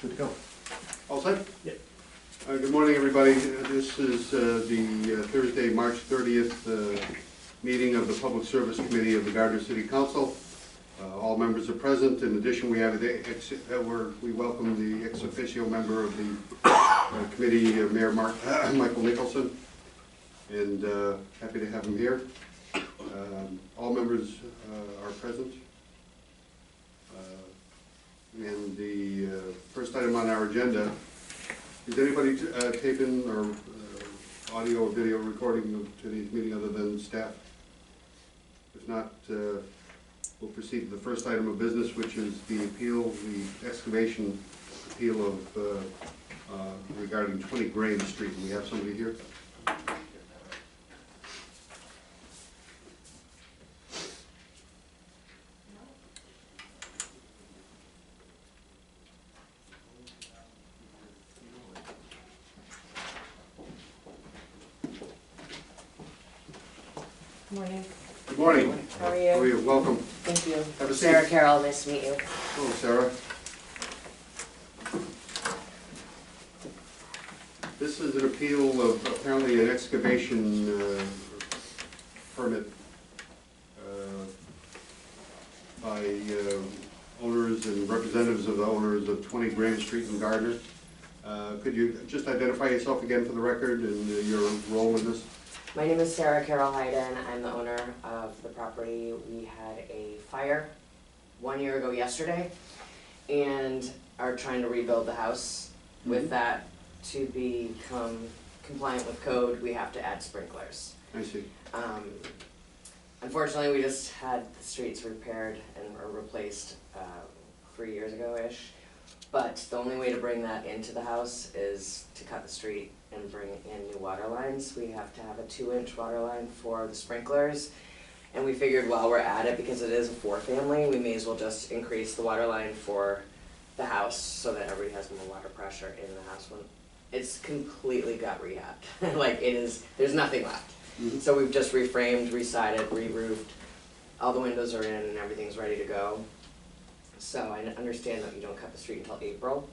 Good to go. All set? Yeah. Good morning, everybody. This is the Thursday, March 30th meeting of the Public Service Committee of the Gardner City Council. All members are present. In addition, we have we welcome the ex officio member of the committee, Mayor Michael Nicholson, and happy to have him here. All members are present. And the first item on our agenda, is anybody taping or audio or video recording of today's meeting other than staff? If not, we'll proceed to the first item of business, which is the appeal, the excavation appeal of regarding 20 Graham Street. And we have somebody here. Good morning. Good morning. How are you? How are you? Welcome. Thank you. Have a seat. Sarah Carroll, nice to meet you. Hello, Sarah. This is an appeal of apparently an excavation permit by owners and representatives of the owners of 20 Graham Street in Gardner. Could you just identify yourself again for the record and your role in this? My name is Sarah Carroll Hayden. I'm the owner of the property. We had a fire 1 year ago yesterday and are trying to rebuild the house. Mm-hmm. With that, to become compliant with code, we have to add sprinklers. I see. Unfortunately, we just had the streets repaired and replaced 3 years ago-ish. But the only way to bring that into the house is to cut the street and bring in new water lines. We have to have a 2-inch water line for the sprinklers. And we figured while we're at it, because it is a 4-family, we may as well just increase the water line for the house so that everybody has more water pressure in the house when it's completely got rehabbed. Like it is, there's nothing left. Mm-hmm. So we've just reframed, resided, re-roofed. All the windows are in and everything's ready to go. So I understand that you don't cut the street until April,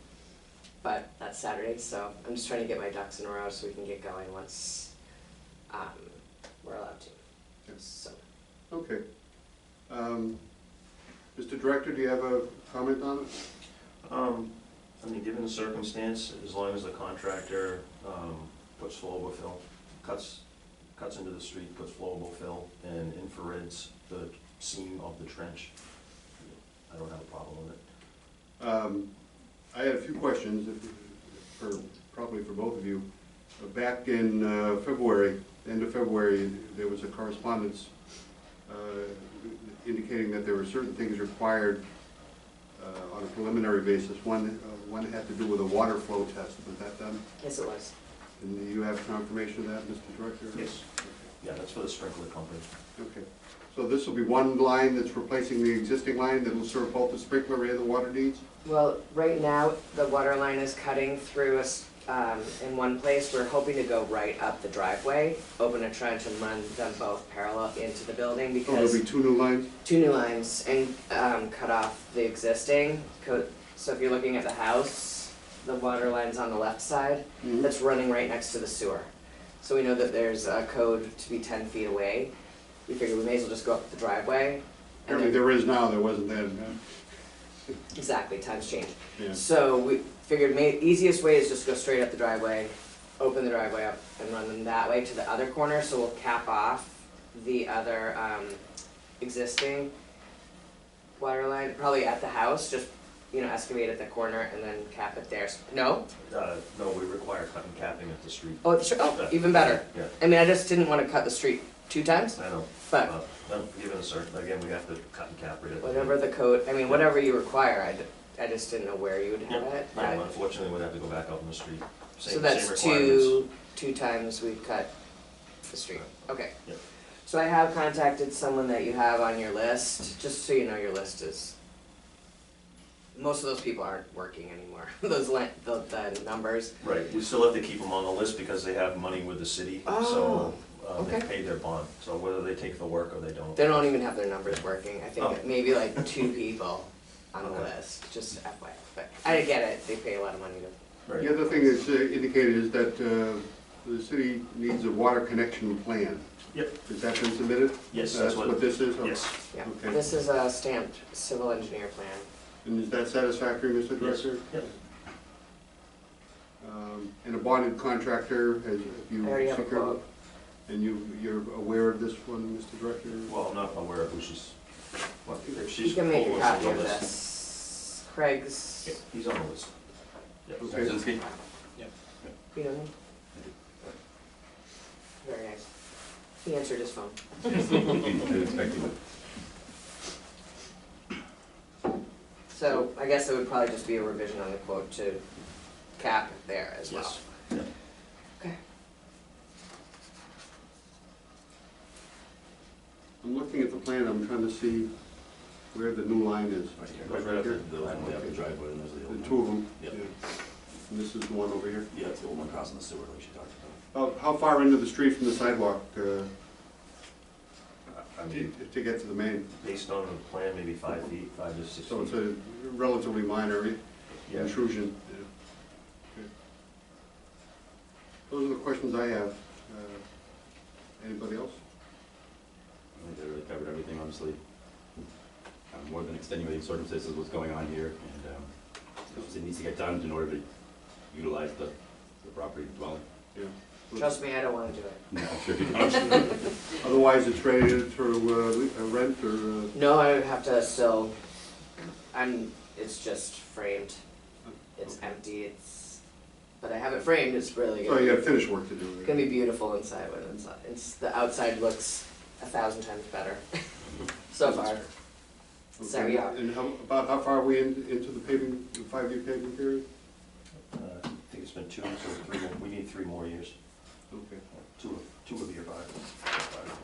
but that's Saturday, so I'm just trying to get my ducks in a row so we can get going once we're allowed to. Yes. So. Okay. Mr. Director, do you have a comment on it? I mean, given the circumstance, as long as the contractor puts flowable fill, cuts into the street, puts flowable fill, and infrareds the seam of the trench, I don't have a problem with it. I had a few questions, probably for both of you. Back in February, end of February, there was a correspondence indicating that there were certain things required on a preliminary basis. One had to do with a water flow test. Was that done? Yes, it was. And do you have confirmation of that, Mr. Director? Yes. Yeah, that's for the sprinkler company. Okay. So this will be one line that's replacing the existing line that will serve both the sprinkler and the water needs? Well, right now, the water line is cutting through us in one place. We're hoping to go right up the driveway, open a trench and run them both parallel into the building because... Oh, there'll be 2 new lines? 2 new lines and cut off the existing. So if you're looking at the house, the water line's on the left side. Mm-hmm. That's running right next to the sewer. So we know that there's a code to be 10 feet away. We figured we may as well just go up the driveway. Apparently there is now, there wasn't then. Exactly, times change. Yeah. So we figured easiest way is just go straight up the driveway, open the driveway up and run them that way to the other corner. So we'll cap off the other existing water line, probably at the house, just excavate at the corner and then cap it there. No? No, we require cut and capping at the street. Oh, at the street? Oh, even better. Yeah. I mean, I just didn't want to cut the street 2 times. I know. But given a certain, again, we have to cut and cap it. Whatever the code, I mean, whatever you require, I just didn't know where you would have it. Yeah, unfortunately, we'd have to go back out in the street. So that's two times we cut the street. Okay. Yep. So I have contacted someone that you have on your list, just so you know your list is, most of those people aren't working anymore, the numbers. Right, we still have to keep them on the list because they have money with the city, so they pay their bond. So whether they take the work or they don't. They don't even have their numbers working. I think maybe like 2 people on the Okay. list, just FYI, but I get it, they pay a lot of money to. Right. The other thing that's indicated is that the city needs a water connection plan. Yep. Has that been submitted? Yes, That's what this is? Oh, Yes. Yeah, Okay. this is a stamped civil engineer plan. And is that satisfactory, Mr. Yes. Director? Yep. And a bonded contractor, have you I already have a secured? quote. And you're aware of this one, Mr. Director? Well, I'm not aware of who she's, well, if You she's can make full a of copy the of list. this. Craig's, Yeah, he's on the list. Yep. Okay. Krasinski? you know him? Very nice. He answered his phone. I didn't expect you to. So I guess it would probably just be a revision on the quote to cap it there as well. Yes. Yeah. Okay. I'm looking at the plan, I'm trying to see where the new line is. Right here, goes right up to the line, we have the driveway, and there's the old The one. two of them? Yep. Yeah. And this is the one over here? Yeah, it's the old one crossing the sewer, like she talked about. How far into the street from the sidewalk I mean, to get to the main? Based on the plan, maybe 5 feet, 5 to 6 feet. So it's a relatively minor Yeah. intrusion. Yeah. Okay. Those are the questions I have. Anybody else? I think they really covered everything, obviously. More than extenuating circumstances what's going on here, and obviously it needs to get done in order to utilize the property dwelling. Yeah. Trust me, I don't wanna do it. No, I'm sure you don't. Otherwise, it's ready to rent or? No, I would have to still, it's just framed. It's empty, but I have it framed, it's really Oh, gonna you be, have finished work to do. it's gonna be beautiful inside when the outside looks 1,000 times better so far. Okay. So, yeah. And about how far are we into the paving, the 5-year paving period? I think it's been 2, so 3 more, we need 3 more years. Okay. 2 would be about 5.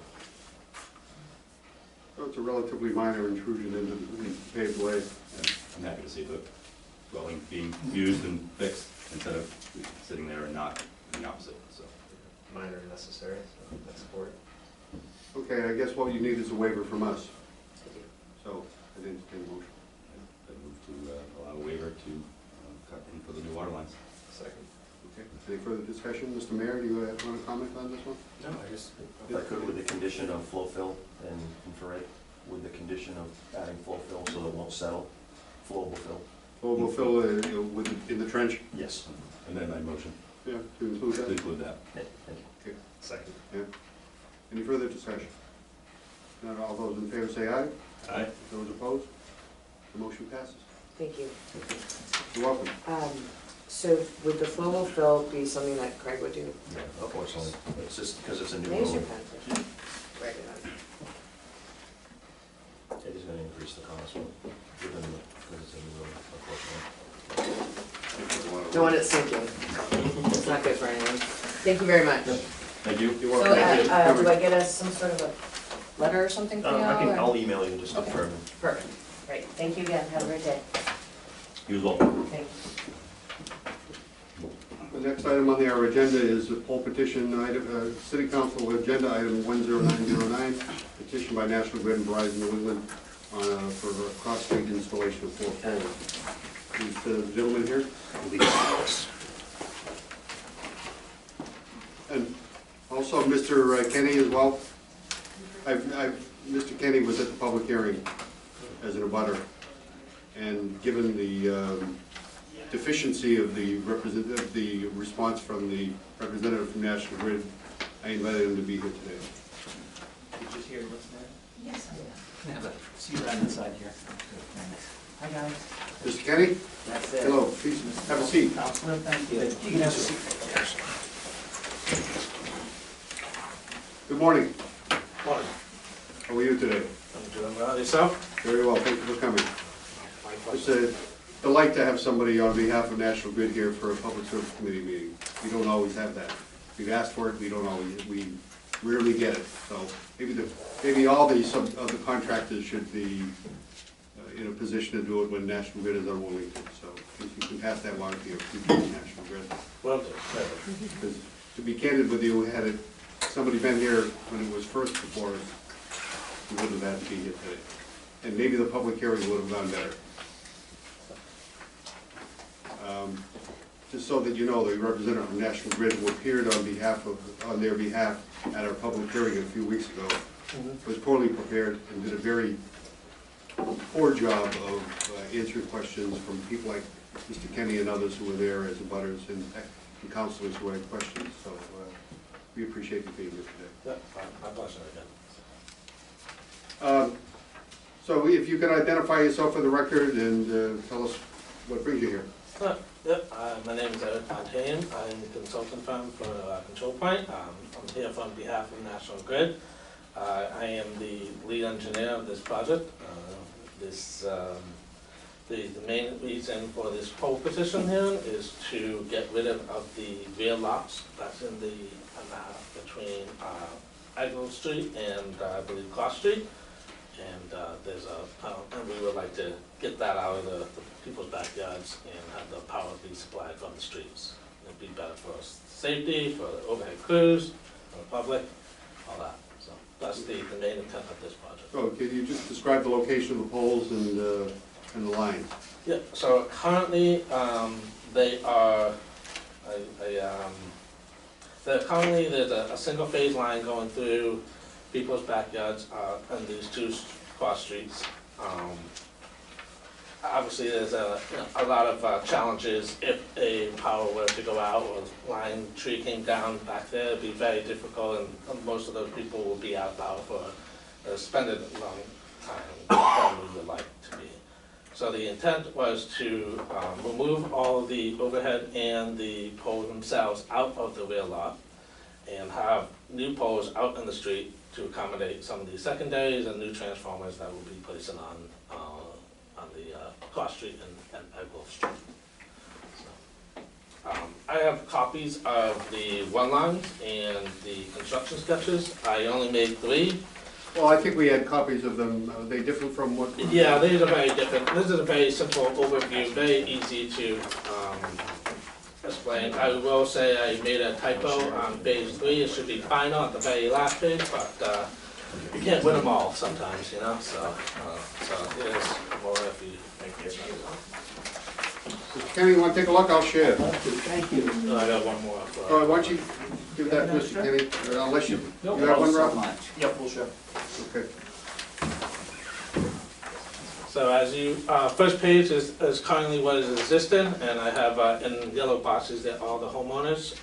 So it's a relatively minor intrusion into the paved way. And I'm happy to see the dwelling being used and fixed instead of sitting there and not the opposite, so. Minor and necessary, so that's support. Okay, I guess what you need is a waiver from us. So, I didn't entertain a motion. I move to allow a waiver to cut in for the new water lines. Second. Okay, any further discussion? Mr. Mayor, do you want to comment on this one? No, I just. If I could, with the condition of flow fill and infrared, with the condition of adding flow fill so it won't settle, flowable fill. Well, we'll fill in the trench, Yes. And then my motion yeah, to include to that. include that. Yeah, thank you. Second. Yeah. Any further discussion? Not all those in favor say aye. Aye. Those opposed? The motion passes. Thank you. You're welcome. So would the flowable fill be something that Craig would do? Yeah, unfortunately, it's just because it's a new There's your road, pen, please. Write it on. it is gonna increase the cost, given because it's a new road, unfortunately. Don't want it sinking. It's not good for anyone. Thank you very much. Thank you. You're So, welcome. do I get us some sort of a letter or something from you? I'll email you just Okay. confirm. Perfect. Great. Thank you again. Have a great day. You as well. Thank you. The next item on our agenda is the poll petition item, City Council Agenda Item 10909, petition by National Grid and Verizon New England for a cross-street installation of 4 poles. Is the gentleman here? And also Mr. Kenny as well. Mr. Kenny was at the public hearing as an abutter, and given the deficiency of the response from the representative from National Grid, I invited him to be here today. Did you hear what's there? Yes, I Can I have a seat right inside here? Thanks. Hi, guys. Mr. Kenny? That's it. Hello, please have a seat. Counselor, thank you. You can have a seat. Good morning. Morning. How are you today? I'm doing well. Yourself? Very well, thank you for coming. It's a delight to have somebody on behalf of National Grid here for a Public Service Committee meeting. We don't always have that. We've asked for it, we rarely get it. So maybe all the other contractors should be in a position to do it when National Grid is unwilling to. So if you can pass that along to your future National Grid. Well done. Because to be candid with you, had somebody been here when it was first before us, we wouldn't have had to be here today. And maybe the public hearing would have gone better. just so that you know, the representative from National Grid who appeared on their behalf at our public hearing a few weeks ago was poorly prepared and did a very poor job of answering questions from people like Mr. Kenny and others who were there as abutters and counselors who had questions. So we appreciate you being here today. Yeah, my pleasure again. So if you could identify yourself for the record and tell us what brings you here. My name is Eric Fontaine. I'm the consultant firm for Control Point. I'm here on behalf of National Grid. I am the lead engineer of this project. The main reason for this pole petition here is to get rid of the rear lots that's in the between Agnew Street and I believe Cross Street. And and we would like to get that out of the people's backyards and have the power be supplied from the streets. It'd be better for safety, for the overhead crews, for the public, all that. So that's the main intent of this project. So can you just describe the location of the poles and the lines? Yeah, so currently, they are, currently there's a single phase line going through people's backyards, and these two cross streets. Obviously, there's a lot of challenges if a power were to go out or line tree came down back there. It'd be very difficult, and most of those people will be out of power for a extended long time than we would like to be. So the intent was to remove all of the overhead and the poles themselves out of the rear lot and have new poles out in the street to accommodate some of the secondaries and new transformers that will be placing on the Cross Street and Eggleston Street. So, I have copies of the run lines and the construction sketches. I only made 3. Well, I think we had copies of them. Are they different from what? Yeah, these are very different. This is a very simple overview, very easy to explain. I will say I made a typo on page 3. It should be final at the very last page, but you can't win them all sometimes, you know. So here's more if you think it's Mr. Kenny, you want to take a look? I'll share. Thank you. I got one more. Why don't you give that to Mr. Kenny, unless you No have one, problem so Rob? much. Yep, we'll share. Okay. So as you, first page is currently what is existing, and I have in yellow boxes that all the homeowners,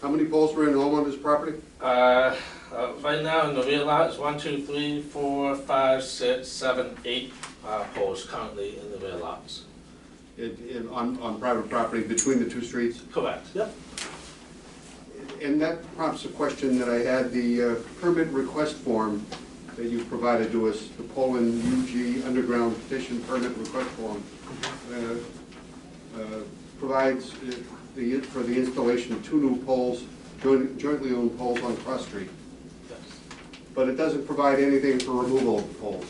How many poles were in the homeowner's property? right now in the rear lot is 1, 2, 3, 4, 5, 6, 7, 8 poles currently in the rear lots. On private property between the two streets? Correct, yep. And that prompts a question that I had, the permit request form that you provided to us, the Poland UG Underground Petition Permit Request Form, provides for the installation of 2 new poles, jointly owned poles on Cross Street. Yes. But it doesn't provide anything for removal of the poles.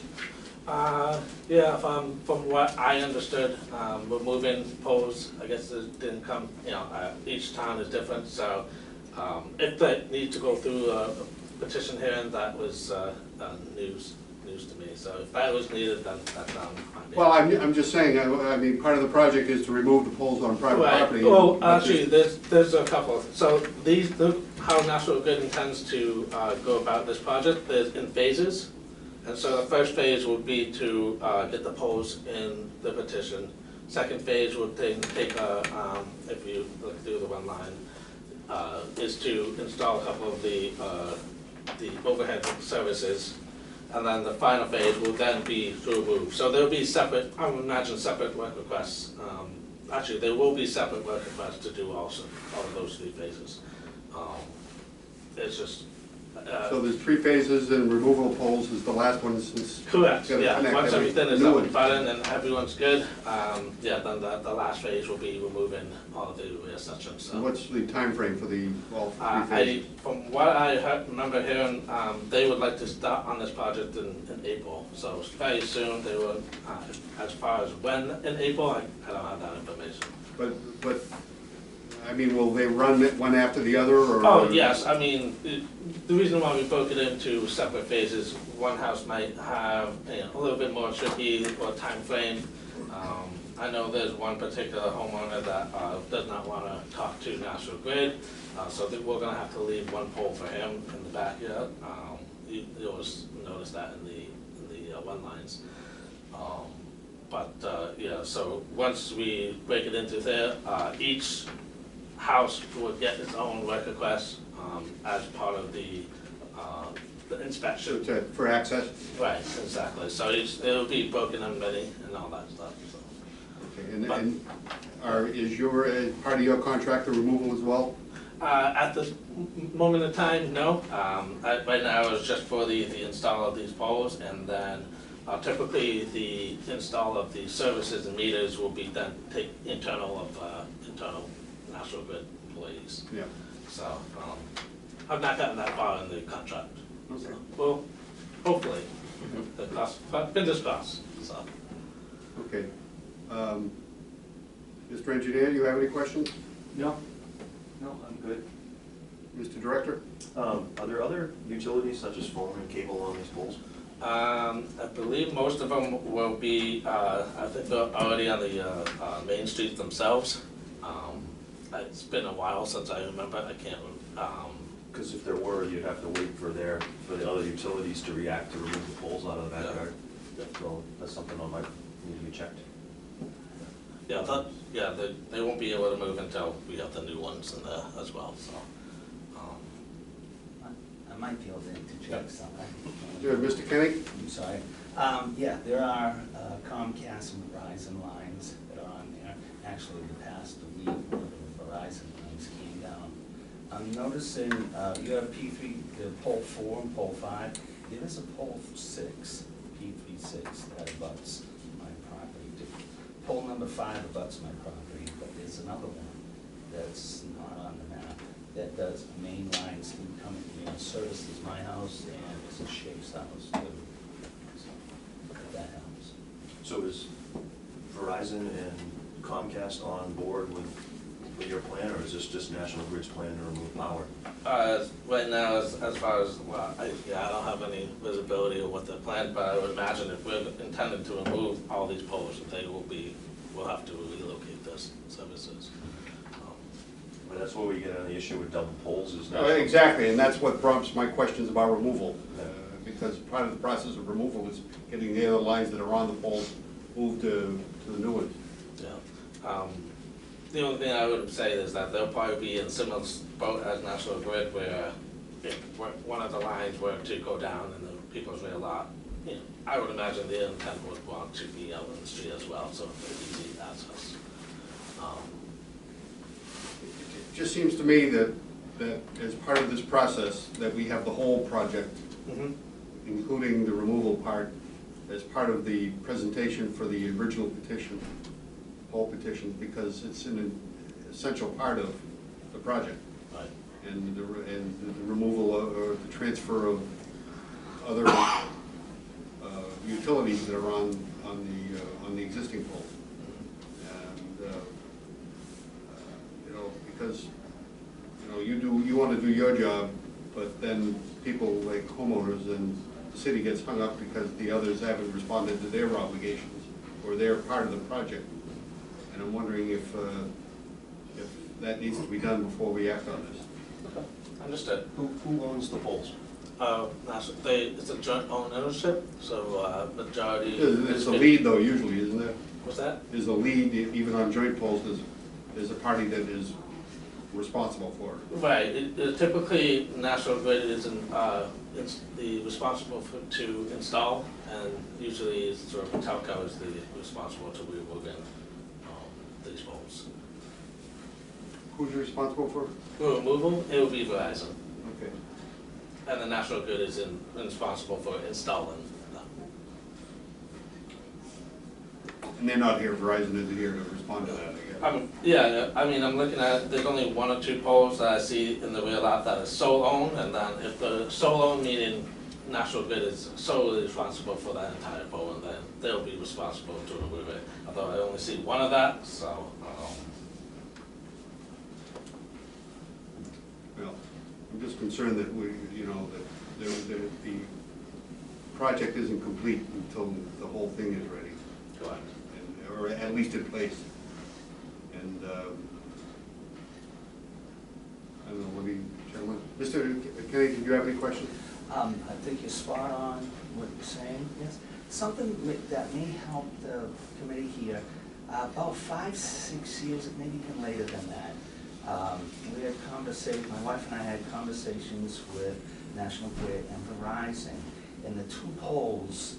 Yeah, from what I understood, removing poles, I guess it didn't come, each town is different, so if they need to go through a petition hearing, that was news to me. So if that was needed, then that's fine. Well, I'm just saying, I mean, part of the project is to remove the poles on private Right. property. Well, actually, there's a couple. So how National Grid intends to go about this project is in phases. And so the first phase would be to get the poles in the petition. Second phase would take if you look through the one line, is to install a couple of the overhead services. And then the final phase will then be to remove. So there'll be separate, I would imagine separate work requests. Actually, there will be separate work requests to do also, all of those 3 phases. It's just. So there's 3 phases, and removal of poles is the last one since. Correct, gotta yeah. connect Once every everything is new up one. and running and everyone's good, then the last phase will be removing all of the rear sections. So. And what's the time frame for all 3 phases? From what I remember hearing, they would like to start on this project in April. So very soon, they will, as far as when in April, I don't have that information. But, I mean, will they run it one after the other, or? Oh, yes, I mean, the reason why we broke it into separate phases, one house might have a little bit more tricky or time frame. I I know there's one particular homeowner that does not want to talk to National Grid, so we're going to have to leave one pole for him in the backyard. You'll notice that in the one lines. Yeah, so once we break it into there, each house would get its own work request as part of the inspection. For access? Right, exactly. So it'll be broken and ready and all that stuff, so. Okay, and is your, part of your contract the removal as well? At this moment in time, no. Right now it's just for the install of these poles, and then typically the install of the services and meters will be done, internal National Grid employees. Yeah. So, I've not gotten that far in the contract. Okay. So, well, hopefully, the cost, fingers crossed, so. Okay. Mr. Engineer, you have any questions? No, I'm good. Mr. Director? Are there other utilities such as phone and cable on these poles? I believe most of them will be, I think they're already on the main streets themselves. It's been a while since I remember, I can't, Because if there were, you'd have to wait for the other utilities to react to remove the poles out of the backyard. So that's something that might need to be checked. yeah, they won't be able to move until we have the new ones in there as well, so. I might be able to interject something. Mr. Kenny? I'm sorry. Yeah, there are Comcast and Verizon lines that are on there. Actually, the past week, one of the Verizon lines came down. I'm noticing you have P3, the pole 4 and pole 5. There is a pole 6, P36, that abuts my property. Pole number 5 abuts my property, but there's another one that's not on the map that does main lines through coming, services my house and it's a Shake's house too. So, if that helps. So is Verizon and Comcast on board with your plan, or is this just National Grid's plan to remove power? Right now, as far as, well, I don't have any visibility of what they're planned, but I would imagine if we're intending to remove all these poles, we'll have to relocate those services. But that's where we get on the issue with double poles is Exactly, and that's what prompts my questions about removal. Because part of the process of removal is getting the other lines that are on the poles moved to the new ones. Yeah. The only thing I would say is that they'll probably be in similar boat as National Grid, where if one of the lines were to go down in the people's rear lot, I would imagine the intent would want to be out in the street as well, so it's easy access. It just seems to me that as part of this process, that we have the whole project, including the removal part, as part of the presentation for the original petition, whole petition, because it's an essential part of the project. Right. And the removal or the transfer of other utilities that are on the existing poles. And because you want to do your job, but then people like homeowners and the city gets hung up because the others haven't responded to their obligations or they're part of the project. And I'm wondering if that needs to be done before we act on this. Okay, understood. Who owns the poles? It's a joint ownership, so majority. There's a lead though, usually, isn't there? What's that? There's a lead, even on joint poles, there's a party that is responsible for it. Right, typically National Grid is responsible to install, and usually it's sort of telco is the responsible to remove these poles. Who's responsible for it? For removal, it will be Verizon, Okay. and the National Grid is responsible for installing them. And they're not here, Verizon isn't here to respond to that, I guess. Yeah, I mean, I'm looking at, there's only 1 or 2 poles that I see in the rear lot that is sole owned, and then if the sole owned, meaning National Grid is solely responsible for that entire pole, and then they'll be responsible to remove it. Although I only see 1 of that, so. Well, I'm just concerned that that the project isn't complete until the whole thing is ready. Go ahead. or at least in place. And, I don't know, what do you, gentlemen? Mr. Kenny, did you have any questions? I think you're spot on what you're saying, yes. Something that may help the committee here, about 5, 6 years, maybe even later than that, we had my wife and I had conversations with National Grid and Verizon, and the 2 poles,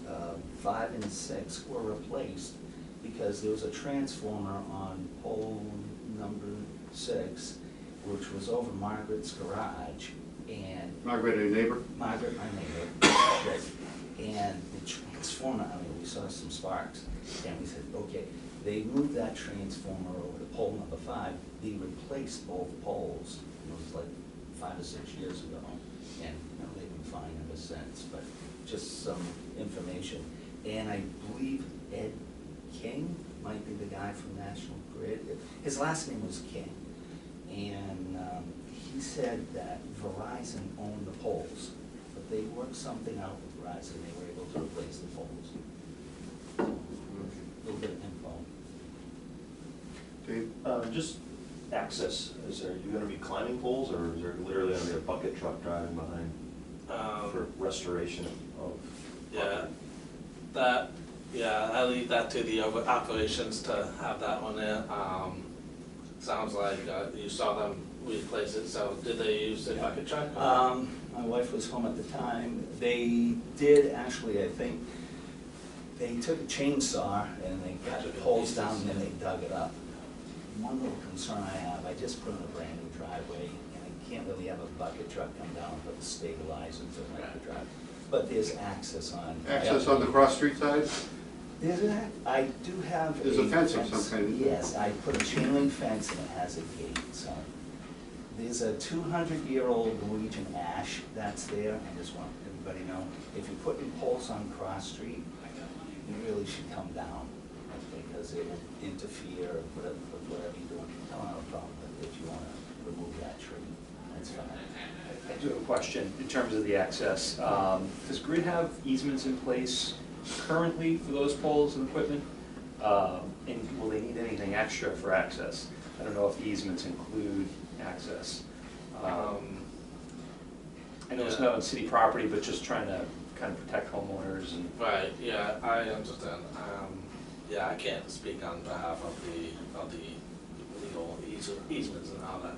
5 and 6, were replaced because there was a transformer on pole number 6, which was over Margaret's garage, and Margaret, a neighbor? Margaret, my neighbor, and the transformer, I mean, we saw some sparks, and we said, okay, they moved that transformer over to pole number 5, they replaced both poles, it was like 5 or 6 years ago, and, you know, they've been fine ever since, but just some information. And I believe Ed King might be the guy from National Grid, his last name was King, and he said that Verizon owned the poles, but they worked something out with Verizon, they were able to replace the poles. So, a little bit of info. Dave? Just access, you gonna be climbing poles, or is there literally gonna be a bucket truck driving behind for restoration of? I leave that to the operations to have that one there. Sounds like you saw them replace it, so did they use the bucket truck? My wife was home at the time. They did actually, I think, they took a chainsaw and they got the poles down and then they dug it up. One little concern I have, I just put in a brand new driveway and I can't really have a bucket truck come down and put the stabilizers in the drive. But there's access on. Access on the cross street side? I do have There's a fence of some kind, isn't there? Yes, I put a chain link fence and it has a gate, so. There's a 200-year-old Norwegian ash that's there. I just want everybody to know, if you're putting poles on Cross Street, you really should come down, because it will interfere with whatever you're doing. I don't have a problem with it if you want to remove that tree, that's fine. I do have a question in terms of the access. Does Grid have easements in place currently for those poles and equipment? And will they need anything extra for access? I don't know if the easements include access. I know it's not on city property, but just trying to kind of protect homeowners and. Right, yeah, I understand. Yeah, I can't speak on behalf of the legal easements and all that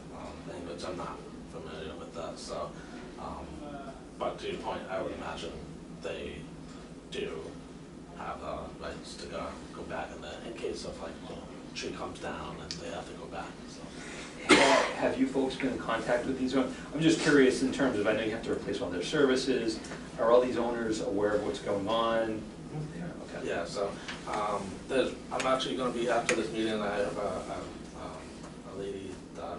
thing, but I'm not familiar with that, so. But to your point, I would imagine they do have rights to go back in case of like, tree comes down and they have to go back, so. Have you folks been in contact with these owners? I'm just curious in terms of, I know you have to replace all their services. Are all these owners aware of what's going on? Okay. Yeah, so I'm actually going to be, after this meeting, I have a lady that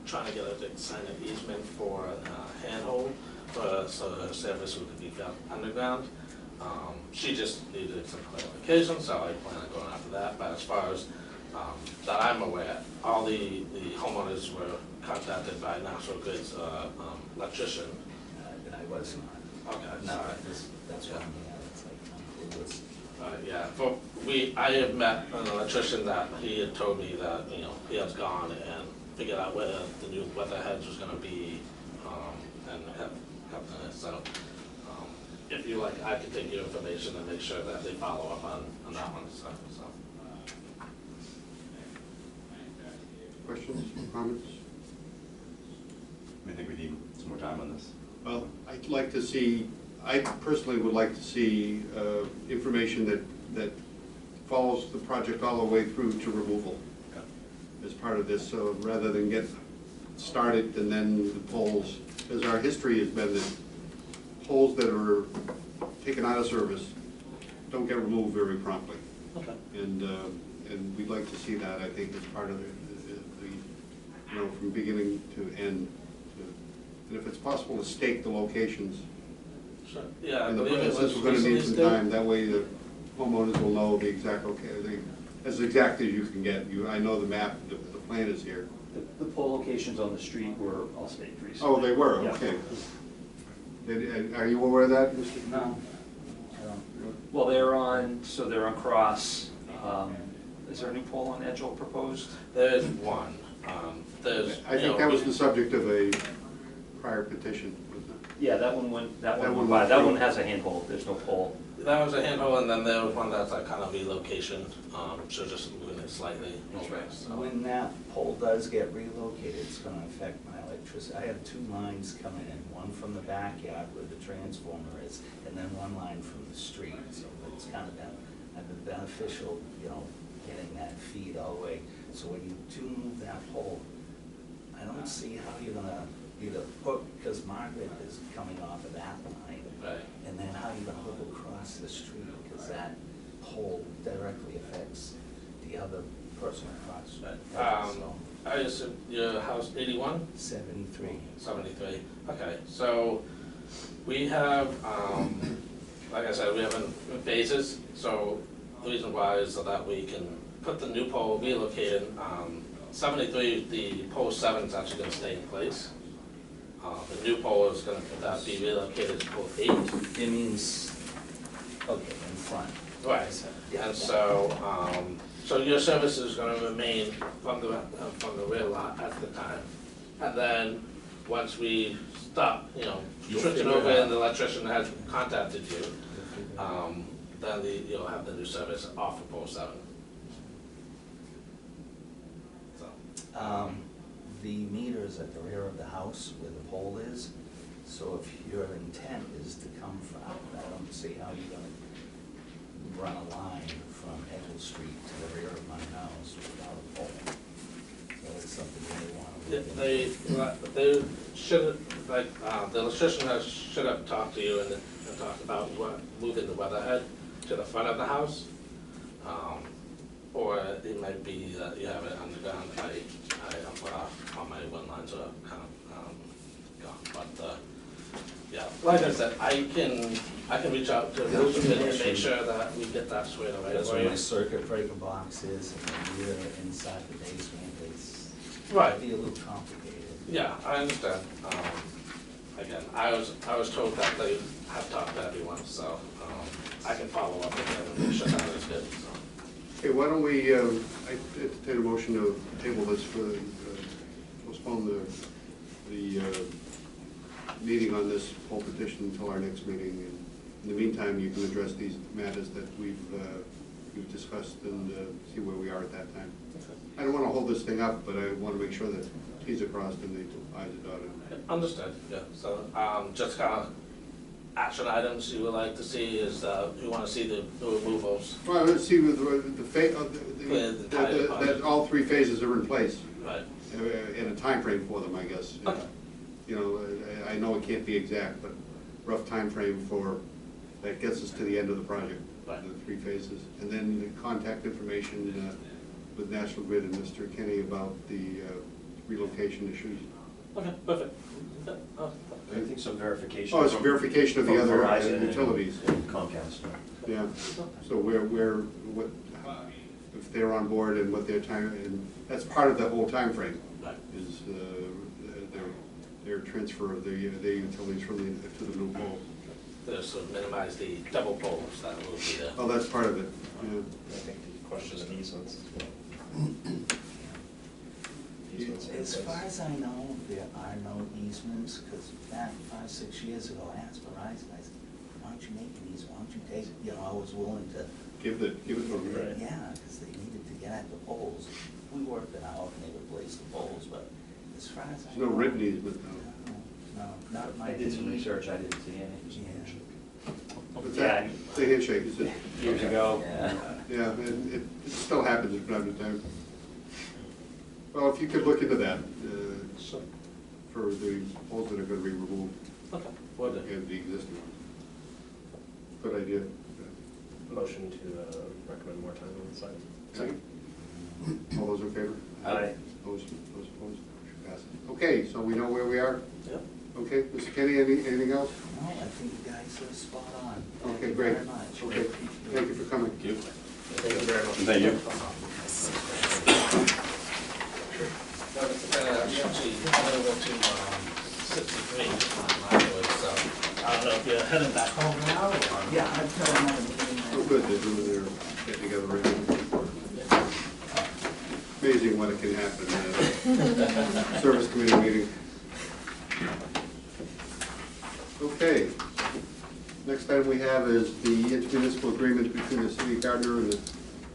trying to get her to sign an easement for a handhold so her service could be found underground. She just needed some clarification, so I plan on going after that. But as far as that I'm aware, all the homeowners were contacted by National Grid's electrician. I was not. Okay, No, sorry. that's what I mean, it's like, I'm clueless. Yeah, I had met an electrician that he had told me that, he has gone and figured out where the new weather hedge was gonna be, and have done it, so. If you like, I can take your information and make sure that they follow up on that one, so. Questions, comments? I think we need some more time on this. Well, I'd like to see, I personally would like to see information that follows the project all the way through to removal as part of this, so rather than get started and then the poles, as our history has been that poles that are taken out of service don't get removed very promptly. Okay. And we'd like to see that, I think, as part of the from beginning to end. And if it's possible to stake the locations. Sure. Yeah, I And the believe it was since we're gonna need some recently time, that way the homeowners will know the exact, as exact as you can get. I know the map, the plan is here. The pole locations on the street were all staked recently. Oh, they were, Yeah. okay. Are you aware of that, Mr.? No, I don't. Well, they're on Cross. Is there a new pole on Edgell proposed? There is one, I think that was the subject of a prior petition, wasn't it? Yeah, that one went That by. one That went one through. has a handhold, there's no pole. That was a handle, and then there was one that's like kind of relocation, so just moving it slightly. So- When that pole does get relocated, it's gonna affect my electricity. I have two lines coming in, one from the backyard where the transformer is, and then one line from the street. So it's kind of been beneficial, you know, getting that feed all the way. So when you do move that pole, I don't see how you're gonna either hook, because Margaret is coming off of that line. Right. And then how you're gonna hook across the street, because that pole directly affects the other person across. Right. I assume your house 81? 73. 73, okay, so we have, like I said, we have in phases, so the reason why is so that we can put the new pole, relocated, 73, the pole 7 is actually gonna stay in place. The new pole is gonna be relocated to pole 8. It means, okay, in front. Right, and so, so your service is gonna remain from the rear lot at the time. And then, once we stop, you know, You'll switching figure it over out. and the electrician has contacted you, then you'll have the new service off of pole 7. So, The meter is at the rear of the house where the pole is, so if your intent is to come from, I don't see how you're gonna run a line from Edgell Street to the rear of my house without a pole. So it's something they want to. they should, like, the electrician should have talked to you and talked about moving the weatherhead to the front of the house. Or it might be that you have it underground. I on my wind lines are kind of gone, but yeah, like I said, I can reach out to the and make sure that we get that squared away. That's where my circuit breaker box is, and the meter inside the basement, it's, Right. it'd be a little complicated. Yeah, I understand. Again, I was told that they have talked to everyone, so I can follow up with them and make sure that is good. So. Okay, why don't we, I entertain a motion to table this for, postpone the meeting on this whole petition until our next meeting. And in the meantime, you can address these matters that we've discussed and see where we are at that time. I don't want to hold this thing up, but I want to make sure that T's are crossed and the I's are dotted. Understood, yeah. So just kind of action items you would like to see is you want to see the removals. Well, let's see with that all three phases are in place. Right. In a time frame for them, I guess. Okay. You know, I know it can't be exact, but rough time frame for, that gets us to the end of the project. Right. The three phases. And then the contact information with National Grid and Mr. Kenny about the relocation issues. Okay, perfect. Yeah, I think some verification. Oh, it's from- verification of the from other Verizon and- utilities. and Comcast. Yeah, so what, if they're on board and what their time, and that's part of the whole time frame. Right. Is their transfer of the utilities from to the new pole. Just to minimize the double poles that will be there. Oh, that's part of it, yeah. I think the question of easements as well. Easements in As place. far as I know, there are no easements, because back 5, 6 years ago, I asked Verizon, I said, why don't you make an easement, why don't you take, you know, I was willing to. Give it to them, right? Yeah, because they needed to get at the poles. We worked it out and they replaced the poles, but as far as I There's no know. written easement, though. No, not my. I did some research, I didn't see any. Yeah. What's Yeah. that? It's a handshake, is it? Years ago. Yeah. Yeah, it still happens from time to time. Well, if you could look into that, Sure. for the poles that are gonna be removed, Okay, will do. and the existing ones. Good idea. Motion to recommend more time on the site. Second. All those in favor? Aye. Those opposed? Motion passes. Okay, so we know where we are? Yep. Okay, Mr. Kenny, anything else? No, I think you guys are spot on. Thank Okay, you great. very much. Okay, thank you for coming. Thank you. Thank you very much. Thank you. Actually, headed over to 63 on my way, so I don't know if you're heading back home now or? Yeah, I've got another meeting Oh, good, they're doing their get together right now. Amazing what it can happen at a service committee meeting. Okay. Next item we have is the intermunicipal agreement between the city of Gardner and the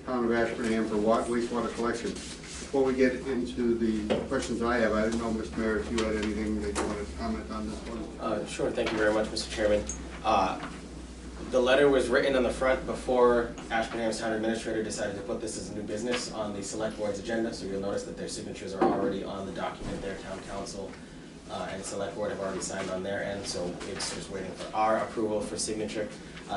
town of Ashburnham for wastewater collection. Before we get into the questions I have, I didn't know, Mr. Mayor, if you had anything that you wanted to comment on this one. Sure, thank you very much, Mr. Chairman. The letter was written on the front before Ashburnham's town administrator decided to put this as a new business on the select board's agenda, so you'll notice that their signatures are already on the document. Their town council and select board have already signed on their end, so it's just waiting for our approval for signature.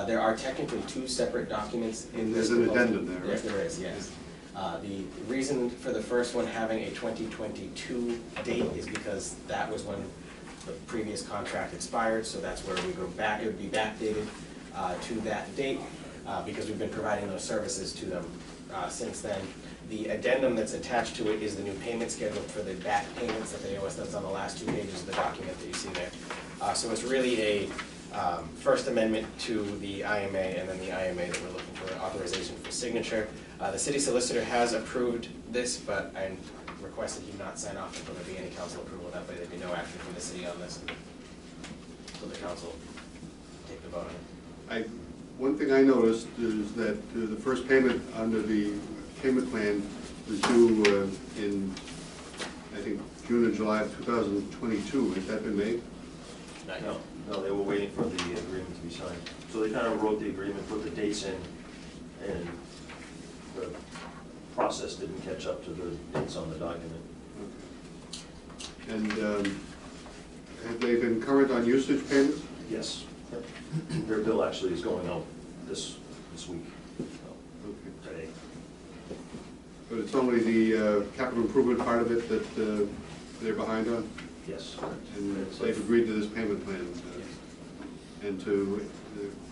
There are technically two separate documents in this There's an proposal. addendum there, right? Yes, there is, yes. The reason for the first one having a 2022 date is because that was when the previous contract expired, so that's where we go back, it would be backdated to that date, because we've been providing those services to them since then. The addendum that's attached to it is the new payment schedule for the back payments that they owe us. That's on the last 2 pages of the document that you see there. So it's really a first amendment to the IMA, and then the IMA that we're looking for authorization for signature. The city solicitor has approved this, but I requested he not sign off until there be any council approval. That way there'd be no action from the city on this. So the council take the vote on it. One thing I noticed is that the first payment under the payment plan was due in, I think, June or July of 2022. Has that been made? No, they were waiting for the agreement to be signed. So they kind of wrote the agreement, put the dates in, and the process didn't catch up to the dates on the document. And have they been current on usage payments? Yes. Their bill actually is going out this week, Okay. today. But it's only the capital improvement part of it that they're behind on? Yes. And they've agreed to this payment plan and to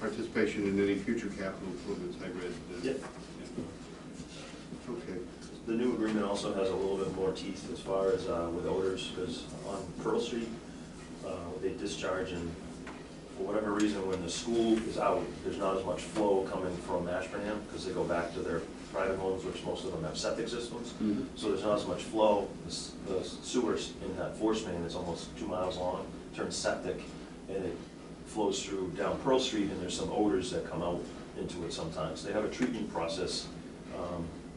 participation in any future capital improvements, I read. Yep. Okay. The new agreement also has a little bit more teeth as far as with odors, because on Pearl Street, they discharge, and for whatever reason, when the school is out, there's not as much flow coming from Ashburnham, because they go back to their private homes, which most of them have septic systems. Mm-hmm. So there's not as much flow. The sewers in that force main that's almost 2 miles long turns septic, and it flows through down Pearl Street, and there's some odors that come out into it sometimes. They have a treatment process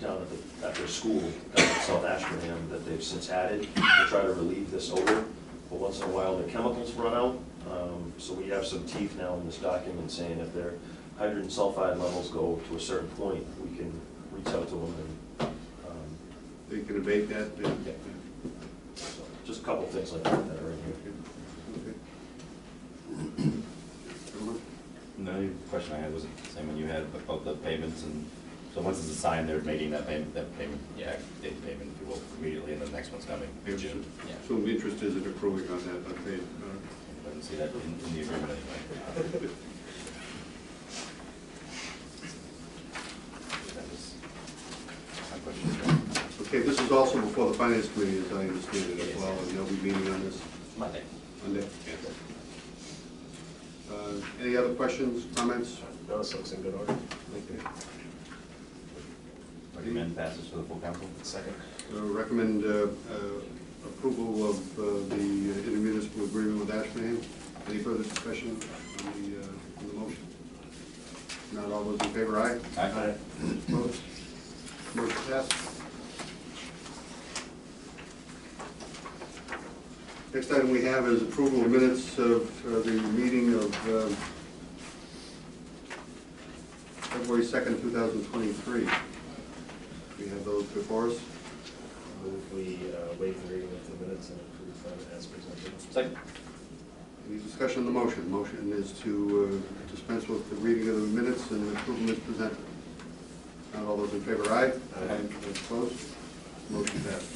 down at their school down in South Ashburnham that they've since added to try to relieve this odor. But once in a while, the chemicals run out. So we have some teeth now in this document saying if their hydrogen sulfide levels go to a certain point, we can reach out to them and They can abate that? yeah. So just a couple things like that are in here. Okay. Everyone? No, the question I had was the same one you had about the payments, and so once it's assigned, they're making that payment, Yeah. date payment, if you will, immediately, and the next one's coming in June. Yeah. So I'm interested in approving on that, okay. I didn't see that in the agreement anyway. That was my question. Okay, this is also before the finance committee, as I understand it as well, and they'll be meeting on this Monday. Monday. Any other questions, comments? No, this looks in good order. Okay. Recommend passes to the full council? Second. Recommend approval of the intermunicipal agreement with Ashburnham. Any further discussion on the motion? Not all those in favor, aye? Aye. Opposed? Motion passed. Next item we have is approval of minutes of the meeting of February 2nd, 2023. We have those before us. We waive the reading of the minutes and approve them as presented. Second. Any discussion on the motion? Motion is to dispense with the reading of the minutes and approval is presented. Not all those in favor, aye? Aye. Those opposed? Motion passed.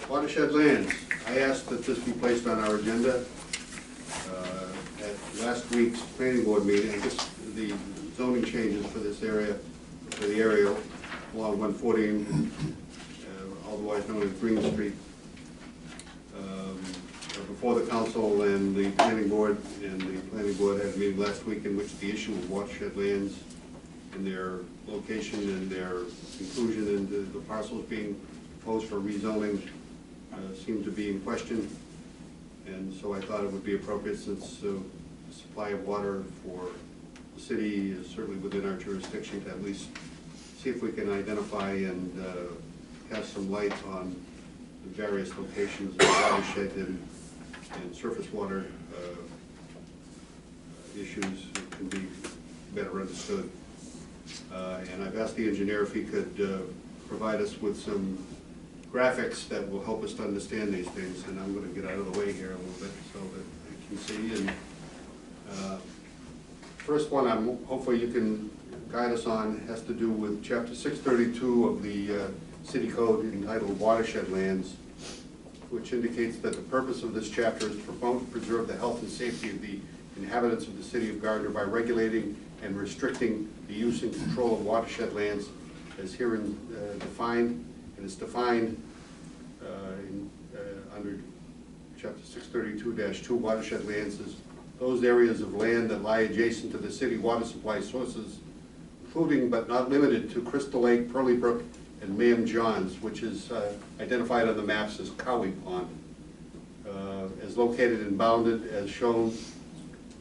Watershed lands. I asked that this be placed on our agenda. At last week's planning board meeting, I guess the zoning changes for this area, for the area along 140, otherwise known as Green Street, before the council and the planning board had a meeting last week in which the issue of watershed lands and their location and their inclusion into the parcels being proposed for rezoning seemed to be in question. And so I thought it would be appropriate, since the supply of water for the city is certainly within our jurisdiction, to at least see if we can identify and cast some light on the various locations of the watershed and surface water issues that can be better understood. And I've asked the engineer if he could provide us with some graphics that will help us to understand these things, and I'm going to get out of the way here a little bit so that I can see. And first one, hopefully you can guide us on, has to do with Chapter 632 of the City Code, entitled Watershed Lands, which indicates that the purpose of this chapter is to promote and preserve the health and safety of the inhabitants of the city of Gardner by regulating and restricting the use and control of watershed lands as herein defined. And it's defined under Chapter 632-2, watershed lands as those areas of land that lie adjacent to the city water supply sources, including but not limited to Crystal Lake, Pearly Brook, and Ma'am John's, which is identified on the maps as Cowie Pond, is located and bounded as shown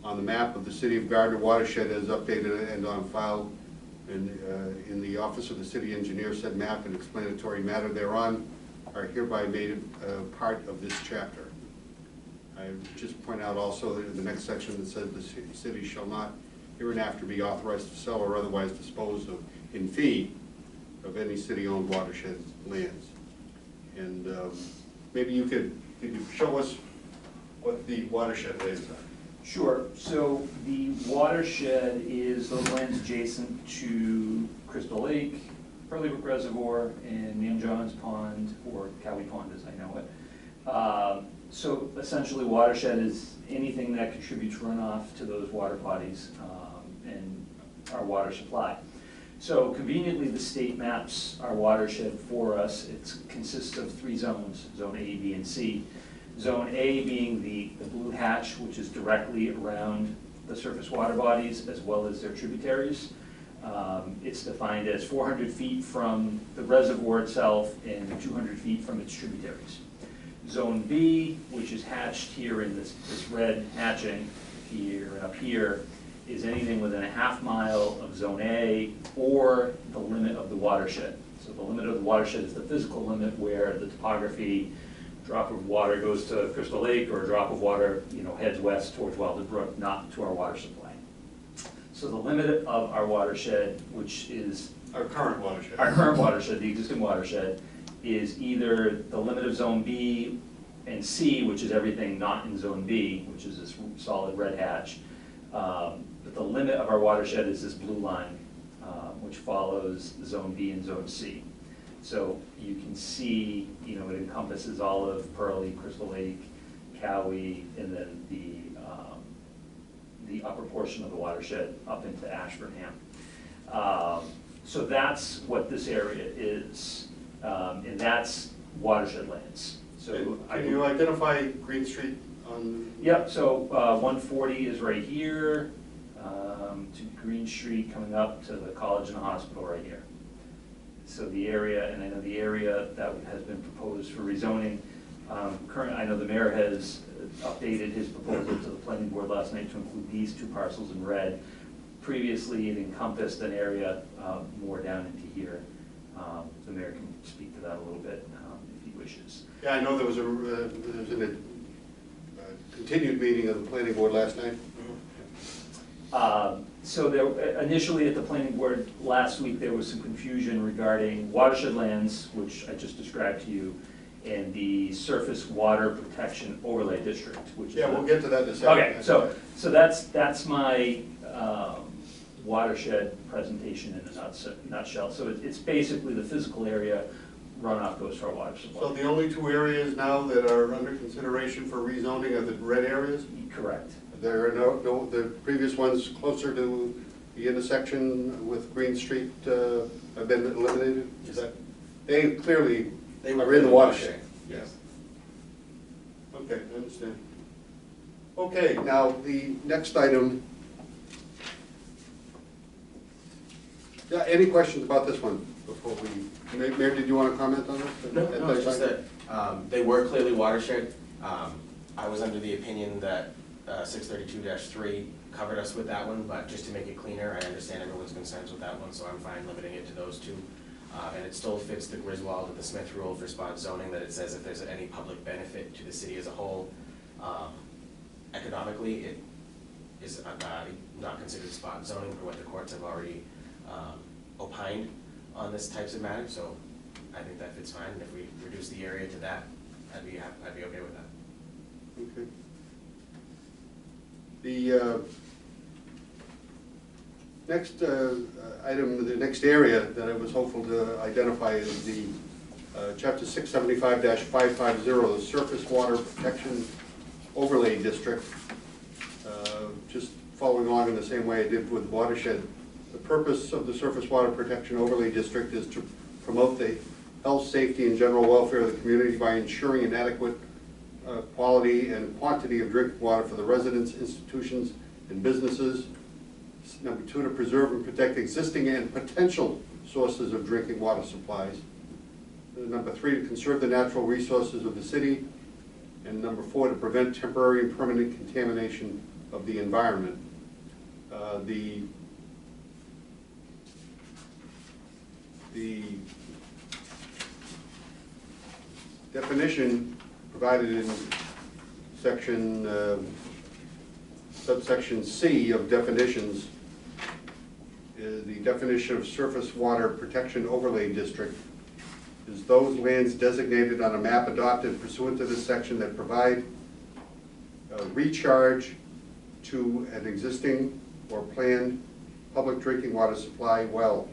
on the map of the City of Gardner watershed as updated and on file in the Office of the City Engineer. Said map and explanatory matter thereon are hereby made part of this chapter. I just point out also that in the next section that says the city shall not hereinafter be authorized to sell or otherwise dispose of in fee of any city-owned watershed lands. And maybe you could show us what the watershed lands are. Sure. So the watershed is those lands adjacent to Crystal Lake, Pearly Brook Reservoir, and Ma'am John's Pond, or Cowie Pond as I know it. So essentially watershed is anything that contributes runoff to those water bodies and our water supply. So conveniently the state maps our watershed for us. It consists of 3 zones, Zone A, B, and C. Zone A being the blue hatch, which is directly around the surface water bodies as well as their tributaries. It's defined as 400 feet from the reservoir itself and 200 feet from its tributaries. Zone B, which is hatched here in this red hatching here and up here, is anything within a ½ mile of Zone A or the limit of the watershed. So the limit of the watershed is the physical limit where the topography, drop of water goes to Crystal Lake, or a drop of water, heads west towards Welded Brook, not to our water supply. So the limit of our watershed, which is Our current watershed, the existing watershed, is either the limit of Zone B and C, which is everything not in Zone B, which is this solid red hatch. But the limit of our watershed is this blue line, which follows Zone B and Zone C. So you can see, it encompasses all of Pearly, Crystal Lake, Cowie, and then the upper portion of the watershed up into Ashburnham. So that's what this area is, and that's watershed lands. So can you identify Green Street on? Yep, so 140 is right here, to Green Street coming up to the college and the hospital right here. So the area, and I know the area that has been proposed for rezoning, I know the mayor has updated his proposal to the planning board last night to include these 2 parcels in red. Previously, it encompassed an area more down into here. The mayor can speak to that a little bit if he wishes. Yeah, I know there was a continued meeting of the planning board last night. So there, initially at the planning board last week, there was some confusion regarding watershed lands, which I just described to you, and the surface water protection overlay district, which is we'll get to that in a second. Okay, so that's my watershed presentation in a nutshell. So it's basically the physical area, runoff goes to our water supply. So the only 2 areas now that are under consideration for rezoning are the red areas? Correct. There are the previous ones closer to the intersection with Green Street have been eliminated? Is that, they clearly are in the watershed? Yes. Okay, I understand. Okay, now the next item. Yeah, any questions about this one before we, Mayor, did you want to comment on this? No, it's just that they were clearly watershed. I was under the opinion that 632-3 covered us with that one, but just to make it cleaner, I understand everyone's concerns with that one, so I'm fine limiting it to those two. And it still fits the Griswold and the Smith rule for spot zoning, that it says if there's any public benefit to the city as a whole, economically, it is not considered spot zoning for what the courts have already opined on this types of matters, so I think that fits fine. And if we reduce the area to that, I'd be okay with that. Okay. The next item, the next area that I was hopeful to identify is the Chapter 675-550, the Surface Water Protection Overlay District. Just following along in the same way I did with watershed. The purpose of the Surface Water Protection Overlay District is to promote the health, safety, and general welfare of the community by ensuring an adequate quality and quantity of drinking water for the residents, institutions, and businesses. Number 2, to preserve and protect existing and potential sources of drinking water supplies. Number 3, to conserve the natural resources of the city. And number 4, to prevent temporary and permanent contamination of the environment. The definition provided in subsection C of definitions is the definition of surface water protection overlay district is those lands designated on a map adopted pursuant to this section that provide recharge to an existing or planned public drinking water supply well.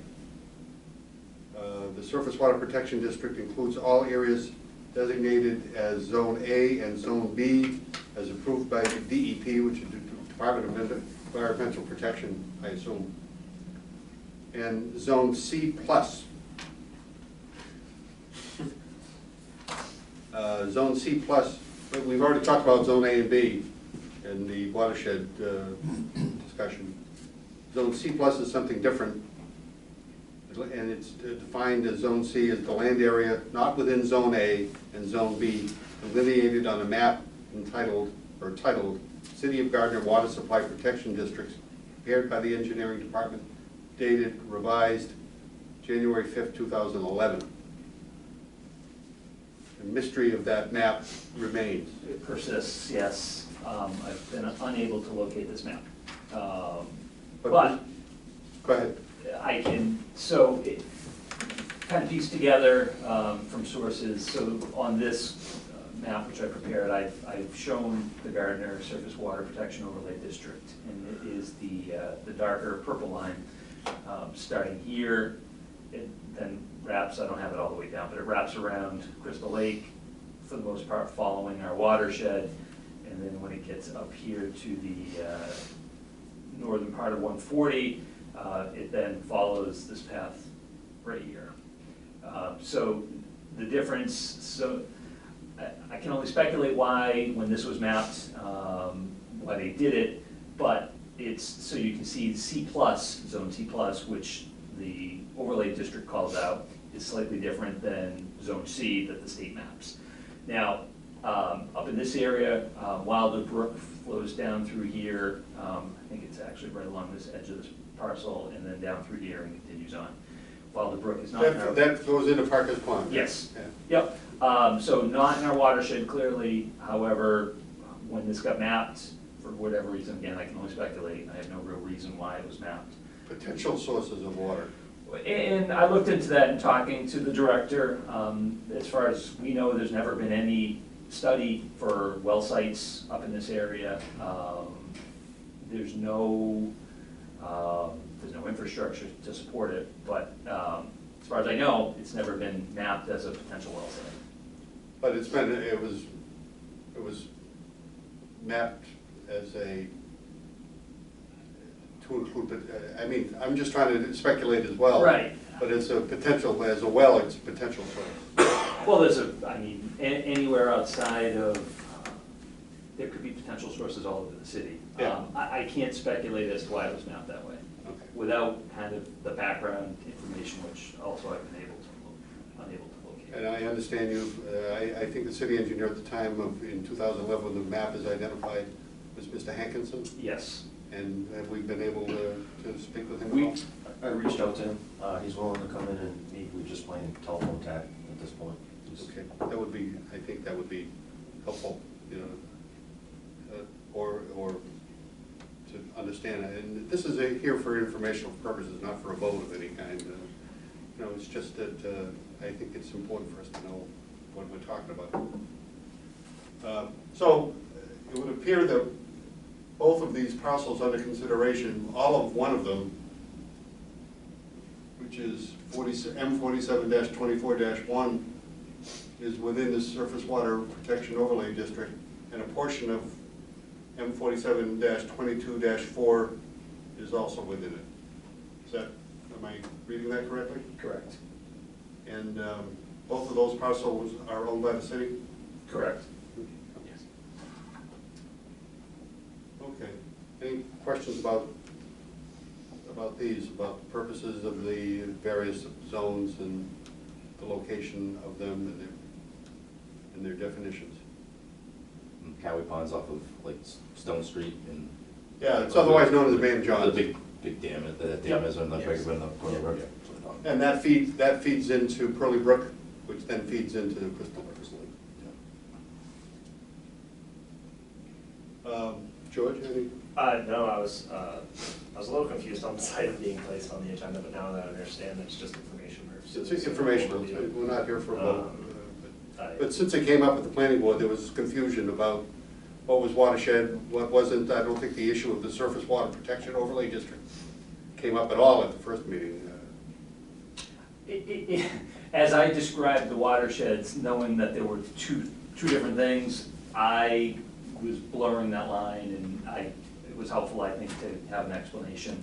The Surface Water Protection District includes all areas designated as Zone A and Zone B as approved by the DEP, which is the Department of Environmental Protection, I assume, and Zone C plus. Zone C plus, but we've already talked about Zone A and B in the watershed discussion. Zone C plus is something different, and it's defined as Zone C as the land area not within Zone A and Zone B, delineated on a map titled City of Gardner Water Supply Protection Districts, prepared by the Engineering Department, dated, revised, January 5th, 2011. The mystery of that map remains. It persists, yes. I've been unable to locate this map. But go ahead. I can, so it kind of piece together from sources. So on this map which I prepared, I've shown the Gardner Surface Water Protection Overlay District, and it is the darker purple line starting here. It then wraps, I don't have it all the way down, but it wraps around Crystal Lake for the most part, following our watershed, and then when it gets up here to the northern part of 140, it then follows this path right here. So the difference, so I can only speculate why, when this was mapped, why they did it, but it's, so you can see C plus, Zone C plus, which the overlay district calls out, is slightly different than Zone C that the state maps. Now, up in this area, Wilder Brook flows down through here. I think it's actually right along this edge of this parcel, and then down through here and continues on. Wilder Brook is not that goes into Parker's Pond. Yes. Yeah. Yep. So not in our watershed clearly. However, when this got mapped, for whatever reason, again, I can only speculate. I have no real reason why it was mapped. Potential sources of water. And I looked into that in talking to the director. As far as we know, there's never been any study for well sites up in this area. There's no infrastructure to support it, but as far as I know, it's never been mapped as a potential well site. But it's been, it was mapped as a, to include, but I mean, I'm just trying to speculate as well. Right. But it's a potential, as a well, it's a potential source. Well, there's a, I mean, anywhere outside of there could be potential sources all over the city. Yeah. I can't speculate as to why it was mapped that way, Okay. without kind of the background information, which also I've been unable to locate. And I understand you, I think the city engineer at the time of, in 2011, when the map is identified, was Mr. Hankinson, Yes. and have we been able to speak with him at We, all? I reached out to him, he's willing to come in and meet, we're just playing telephone tag at this point. He's- Okay, that would be, I think that would be helpful, you know, or to understand it. And this is here for informational purposes, not for a vote of any kind. You know, it's just that I think it's important for us to know what we're talking about. So it would appear that both of these parcels under consideration, all of one of them, which is M47-24-1, is within the Surface Water Protection Overlay District, and a portion of M47-22-4 is also within it. Is that, am I reading that correctly? Correct. And both of those parcels are owned by the city? Correct. Yes. Okay. Any questions about these, about the purposes of the various zones and the location of them and their definitions? And Cowie Pond's off of like Stone Street and. Yeah, it's otherwise known as Van John's. The big dam, that dam is on the, right when the corner road. And that feeds into Pearly Brook, which then feeds into Crystal Lake. George, any? No, I was a little confused on the item being placed on the agenda, but now that I understand, it's just information purposes. It's informational, we're not here for a vote. I- But since it came up at the planning board, there was confusion about what was watershed, what wasn't. I don't think the issue of the Surface Water Protection Overlay District came up at all at the first meeting. As I described the watersheds, knowing that there were two different things, I was blurring that line, and it was helpful, I think, to have an explanation.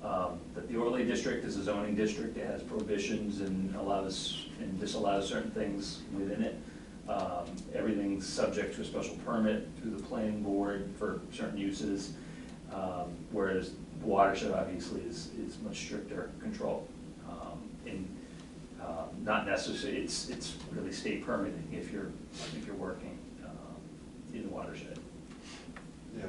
That the overlay district is a zoning district, it has prohibitions and allows and disallows certain things within it. Everything's subject to a special permit through the planning board for certain uses, whereas the watershed obviously is much stricter control. And not necessarily, it's really state permitting if you're working in the watershed. Yeah,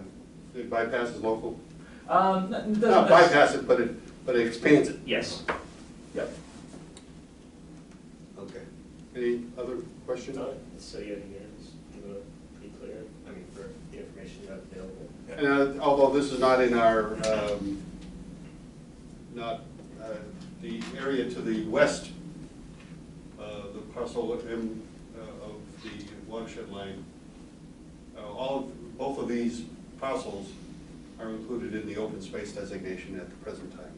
it bypasses local. Doesn't Not bypass it, but it expands it. Yes. Yep. Okay. Any other questions? No, so you have unanimous, give it pretty clear, I mean, for the information you have available. And although this is not in our, the area to the west, the parcel of the watershed line, both of these parcels are included in the open space designation at the present time,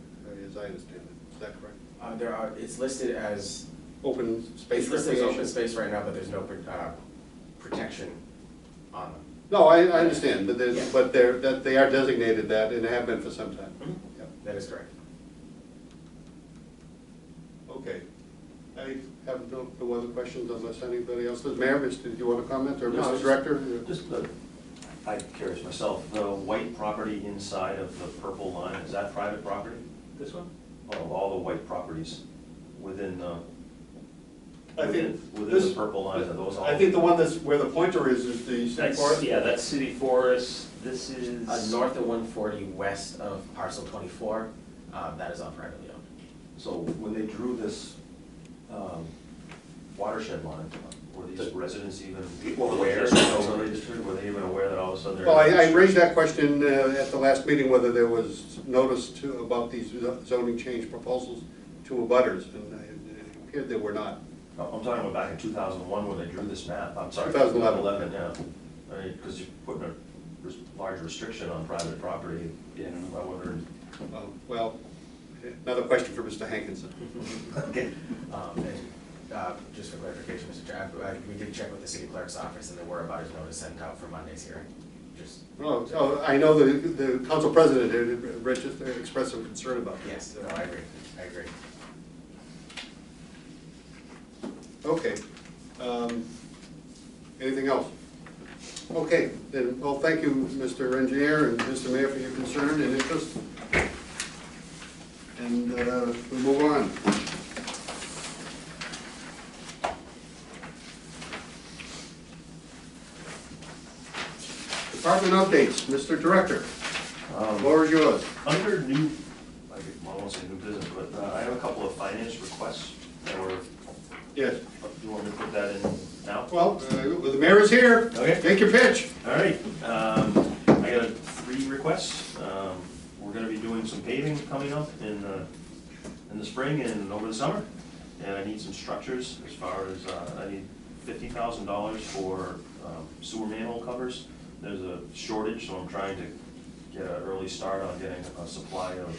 as I understand it. Is that correct? It's listed as, Open space it's listed as open recreation? space right now, but there's no protection on them. No, I understand, but Yeah. they are designated that and have been for some time. Yep. That is correct. Okay. I have no other questions unless anybody else does. Mayor, did you want to comment, or No, Mr. just- Director? I'm curious myself, the white property inside of the purple line, is that private property? This one? Oh, all the white properties within, I think within this- the purple lines, are those all? I think the one that's, where the pointer is the city forest? Yeah, that's city forest, this is. North of 140, west of parcel 24, that is all privately owned. So when they drew this watershed line, were these residents even aware, were they even aware that all of a sudden they're? Well, I raised that question at the last meeting, whether there was notice about these zoning change proposals to abutters, and it appeared there were not. No, I'm talking about back in 2001 when they drew this map, I'm sorry. 2011. Yeah. I mean, because you're putting a large restriction on private property, and I wondered. Well, another question for Mr. Hankinson. Okay. Just for clarification, Mr. Chair, we did check with the city clerk's office, and there were abutters notice sent out for Monday's hearing. Just, Oh, I know the council president had expressed some concern about that. yes, no, I agree. Okay. Anything else? Okay, then, well, thank you, Mr. Engineer and Mr. Mayor, for your concern and interest. And we'll move on. Department updates, Mr. Director, floor is yours. Under new, I won't say new business, but I have a couple of finance requests, or Yes. do you want me to put that in now? Well, the mayor is here. Okay. Take your pitch. All right, I got 3 requests. We're gonna be doing some paving coming up in the spring and over the summer. And I need some structures as far as, I need $50,000 for sewer manhole covers. There's a shortage, so I'm trying to get an early start on getting a supply of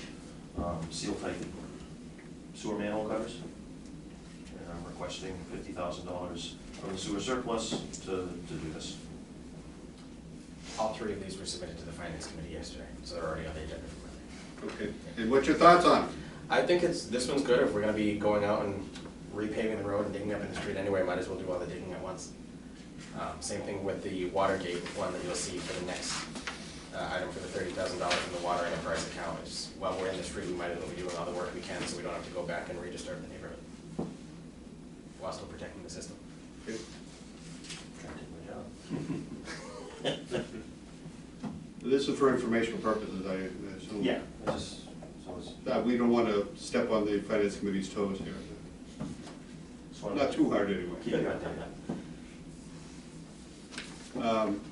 seal-type sewer manhole covers. And I'm requesting $50,000 from the sewer surplus to do this. All 3 of these were submitted to the finance committee yesterday, so they're already on the agenda for Monday. Okay, and what's your thoughts on it? I think this one's good. If we're gonna be going out and repaving the road and digging up in the street anyway, might as well do all the digging at once. Same thing with the Watergate one that you'll see for the next item for the $30,000 in the water enterprise account. It's, while we're in the street, we might as well be doing all the work we can, so we don't have to go back and redisturb the neighborhood, while still protecting the system. Okay. Trying to do my job. This is for informational purposes, I assume. Yeah, I just, so it's, We don't want to step on the finance committee's toes here. just wanted Not to too hard anyway. keep you updated.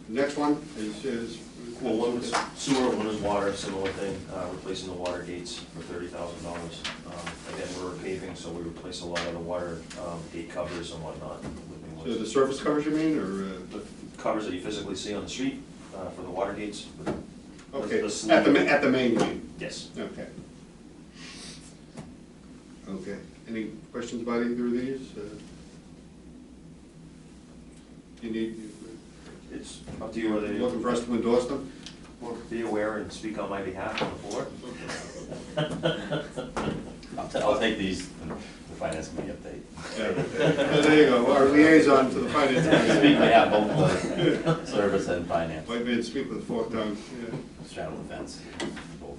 Next one is. Well, one was sewer, one was water, similar thing, replacing the water gates for $30,000. Again, we're paving, so we replace a lot of the water gate covers and whatnot. So the surface covers, you mean, or? The covers that you physically see on the street for the water gates. Okay, the at sleeve. the main, you mean? Yes. Okay. Okay, any questions about either of these? You need, It's up to you whether you you looking for us to endorse them? want to be aware and speak on my behalf on the floor. I'll take these, in the finance committee update. Yeah, okay. There you go, our liaison to the finance Speak committee. behalf both the service and finance, White man speak with a forked tongue. Yeah. straddle the fence, both.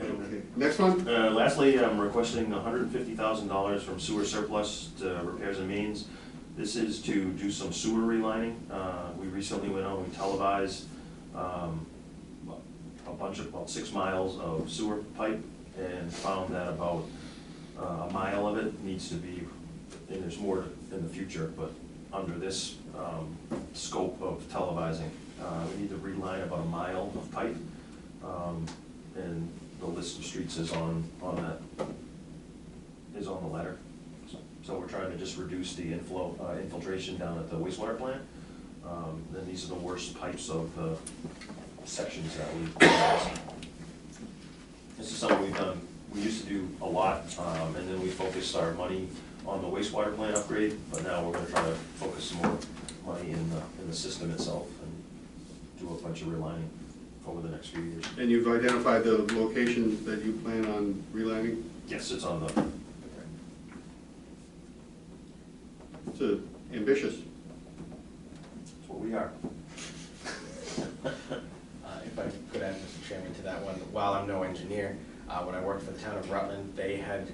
Okay, next one? Lastly, I'm requesting $150,000 from sewer surplus to repairs and mains. This is to do some sewer relining. We recently went on, we televised a bunch of, about 6 miles of sewer pipe and found that about a mile of it needs to be, and there's more in the future, but under this scope of televising, we need to reline about a mile of pipe. And the list of streets is on that, is on the letter. So we're trying to just reduce the infiltration down at the wastewater plant. And these are the worst pipes of the sections that we. This is something we've done, we used to do a lot, and then we focused our money on the wastewater plant upgrade, but now we're gonna try to focus some more money in the system itself and do a bunch of relining over the next few years. And you've identified the locations that you plan on relining? Yes, it's on the, It's ambitious. it's what we are. If I could add, Mr. Chairman, to that one, while I'm no engineer, when I worked for the town of Rutland, they had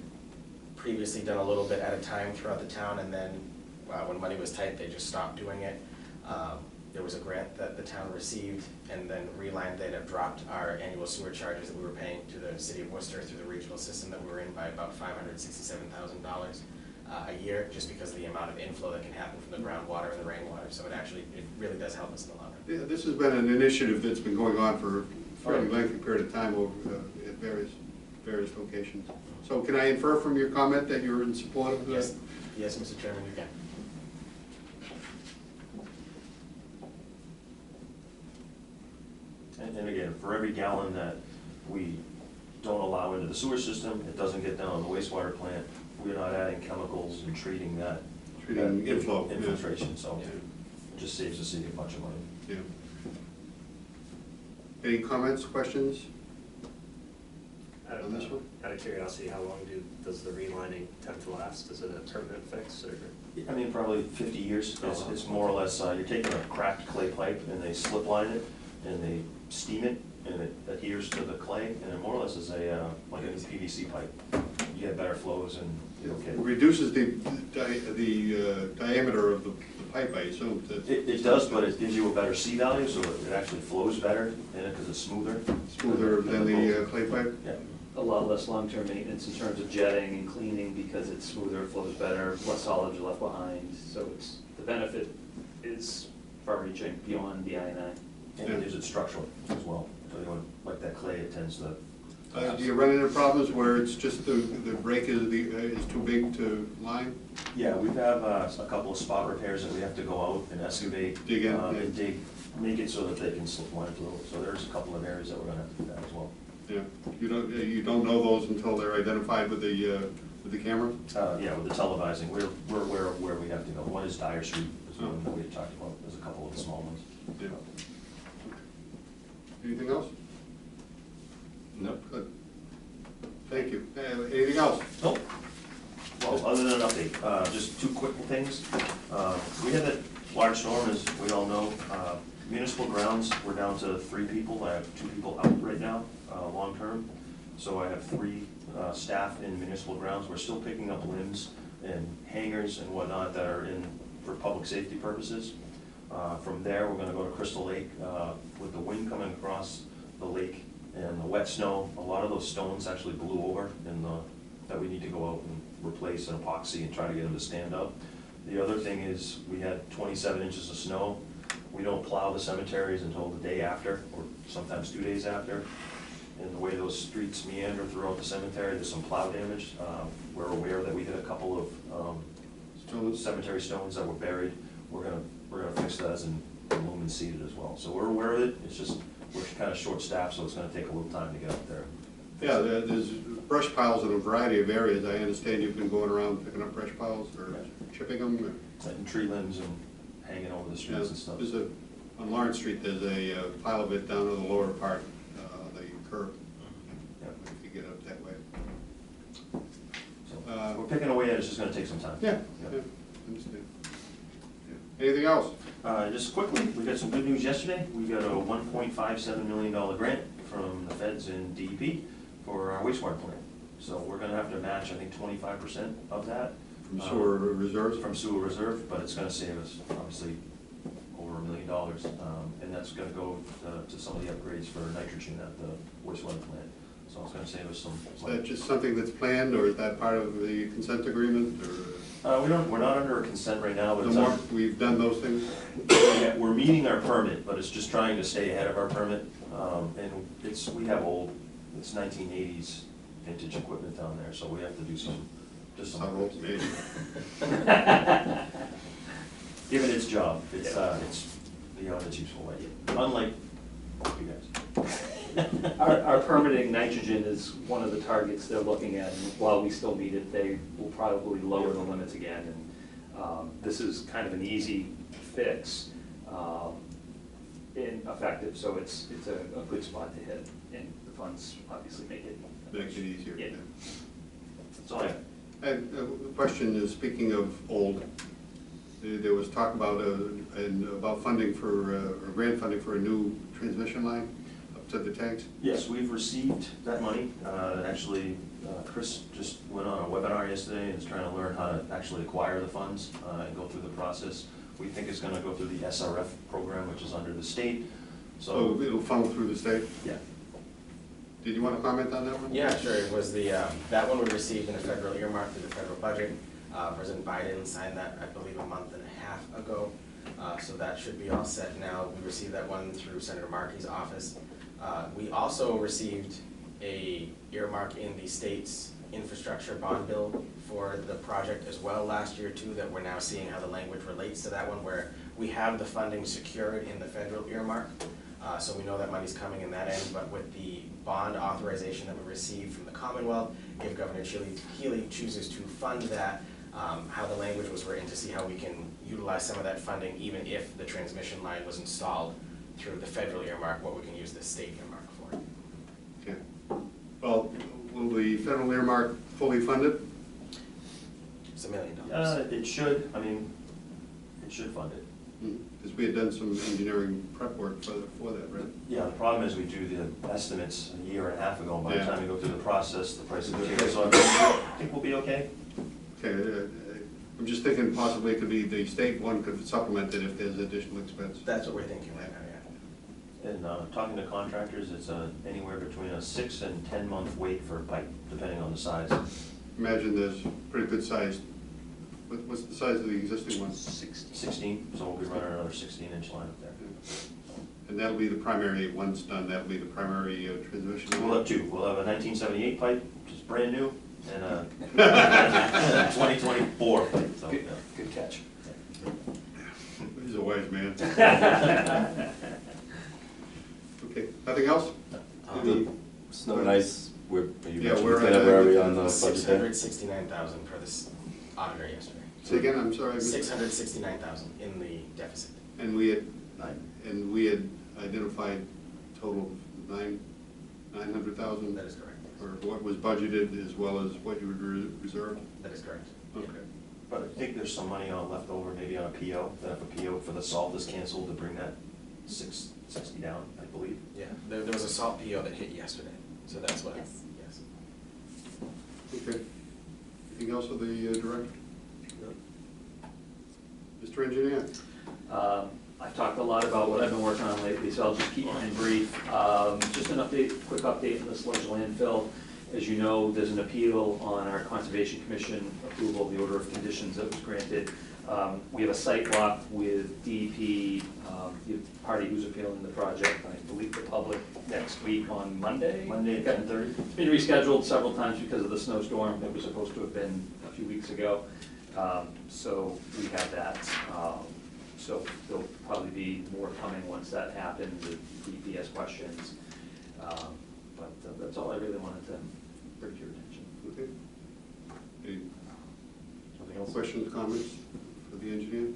previously done a little bit at a time throughout the town, and then when money was tight, they just stopped doing it. There was a grant that the town received, and then Reline, they'd have dropped our annual sewer charges that we were paying to the city of Worcester through the regional system that we were in by about $567,000 a year, just because of the amount of inflow that can happen from the groundwater and the rainwater. So it really does help us in the long run. Yeah, this has been an initiative that's been going on for a fairly lengthy period of time over at various locations. So can I infer from your comment that you're in support of this? Yes, Mr. Chairman, you can. And again, for every gallon that we don't allow into the sewer system, it doesn't get down the wastewater plant, we're not adding chemicals and treating that. Treating that inflow. Infiltration, so Yeah. it just saves the city a bunch of money. Yeah. Any comments, questions on this one? Out of curiosity, how long does the relining tend to last? Is it a permanent fix or? I mean, probably 50 years. It's more or less, you're taking a cracked clay pipe and they slip line it and they steam it and it adheres to the clay and it more or less is a, like a PVC pipe. You get better flows and you're okay. It reduces the diameter of the pipe, I assume. It does, but it gives you a better C value, so it actually flows better in it because it's smoother. Smoother than the clay pipe? Yeah. A lot less long-term maintenance in terms of jetting and cleaning because it's smoother, it flows better, less solids are left behind. So it's, the benefit is far-reaching beyond the I&I. And it gives it structural as well. So you want, like that clay, it tends to. Do you run into problems where it's just the break is too big to line? Yeah, we have a couple of spot repairs that we have to go out and excavate. Dig in, and dig, make it so that they can slip line through. So there's a couple of areas that we're gonna have to do that as well. Yeah, you don't know those until they're identified with the camera? Yeah, with the televising, we're aware of where we have to go. One is Dyer Street, is one that we had talked about. There's a couple of the small ones. Yeah. Anything else? No. Good. Thank you. Anything else? Nope. Well, other than an update, just two quick things. We had that large storm, as we all know. Municipal grounds, we're down to 3 people. I have 2 people out right now, long-term. So I have 3 staff in municipal grounds. We're still picking up limbs and hangers and whatnot that are in for public safety purposes. From there, we're gonna go to Crystal Lake. With the wind coming across the lake and the wet snow, a lot of those stones actually blew over that we need to go out and replace an epoxy and try to get them to stand up. The other thing is we had 27 inches of snow. We don't plow the cemeteries until the day after, or sometimes 2 days after. And the way those streets meander throughout the cemetery, there's some plow damage. We're aware that we hit a couple of cemetery stones that were buried. We're gonna fix those and loom and seed it as well. So we're aware of it. It's just we're kind of short-staffed, so it's gonna take a little time to get up there. Yeah, there's brush piles in a variety of areas. I understand you've been going around picking up brush piles or chipping them. And tree limbs and hanging over the streets and stuff. On Lawrence Street, there's a pile of it down in the lower part, the curb. Yeah. If you get up that way. So we're picking away at it. It's just gonna take some time. Yeah, yeah, understand. Yeah. Anything else? Just quickly, we got some good news yesterday. We got a $1.57 million grant from the feds and DEP for our wastewater plant. So we're gonna have to match, I think, 25% of that. From sewer reserves? From sewer reserve, but it's gonna save us, obviously, over $1 million. And that's gonna go to some of the upgrades for nitrogen at the wastewater plant. So it's gonna save us some. Is that just something that's planned, or is that part of the consent agreement, or? We're not under a consent right now, but it's we've done those things? Yeah, we're meeting our permit, but it's just trying to stay ahead of our permit. And we have it's 1980s vintage equipment down there, so we have to do some Maybe. Given its job, it's beyond its useful way, unlike you guys. Our permitting nitrogen is one of the targets they're looking at, and while we still meet it, they will probably lower the limits again. And this is kind of an easy fix, effective, so it's a good spot to hit, and the funds obviously make it. Makes it easier. Yeah. That's all I have. And a question is, speaking of old, there was talk about funding for, or grant funding for a new transmission line up to the tanks? Yes, we've received that money. Actually, Chris just went on a webinar yesterday and is trying to learn how to actually acquire the funds and go through the process. We think it's gonna go through the SRF program, which is under the state. So it'll funnel through the state? Yeah. Did you want to comment on that one? Yeah, sure. It was that one we received in a federal earmark through the federal budget. President Biden signed that, I believe, a month and a half ago. So that should be all set now. We received that one through Senator Markey's office. We also received a earmark in the state's infrastructure bond bill for the project as well last year too, that we're now seeing how the language relates to that one, where we have the funding secured in the federal earmark. So we know that money's coming in that end, but with the bond authorization that we received from the Commonwealth, if Governor Healy chooses to fund that, how the language was written to see how we can utilize some of that funding even if the transmission line was installed through the federal earmark, what we can use the state earmark for. Okay. Well, will the federal earmark fully fund it? It's $1 million. It It should, I mean, it should fund it. Because we had done some engineering prep work for that, right? Yeah, the problem is we do the estimates a year and a half ago, and by the Yeah. time we go through the process, the price of materials, so I think we'll be okay. Okay, I'm just thinking possibly it could be the state one could supplement it if there's additional expense. That's what we're thinking right now, yeah. And talking to contractors, it's anywhere between a 6 and 10 month wait for a pipe, depending on the size. Imagine there's pretty good sized, what's the size of the existing one? 16, so we'll be running another 16-inch line up there. And that'll be the primary, once done, that'll be the primary transmission line? We'll have two. We'll have a 1978 pipe, which is brand new, and a 2024 pipe, so, yeah. Good catch. He's a wise man. Okay, nothing else? Any- Snow and ice, you Yeah, mentioned we're cleanup, at- where are we on the budget there? 669,000 for this auditor yesterday. Say again, I'm sorry. I missed- 669,000 in the deficit. And we had identified total of 900,000 That is correct. for what was budgeted as well as what you would reserved? That is correct. Okay. But I think there's some money left over, maybe on a PO, that if a PO for the salt is canceled, to bring that 660 down, I believe. Yeah, there was a salt PO that hit yesterday, so that's what, Yes. yes. Okay. Anything else of the director? Mr. Engineer? I've talked a lot about what I've been working on lately, so I'll just keep mine brief. Just an update, quick update on the sludge landfill. As you know, there's an appeal on our Conservation Commission approval of the order of conditions that was granted. We have a site walk with DEP, the party who's appealing the project, I believe the public next week on Monday. Monday at 10:30? It's been rescheduled several times because of the snowstorm. It was supposed to have been a few weeks ago. So we have that. So there'll probably be more coming once that happens, if DEP has questions. But that's all I really wanted to bring to your attention. Okay. Any Nothing else? questions, comments for the engineer?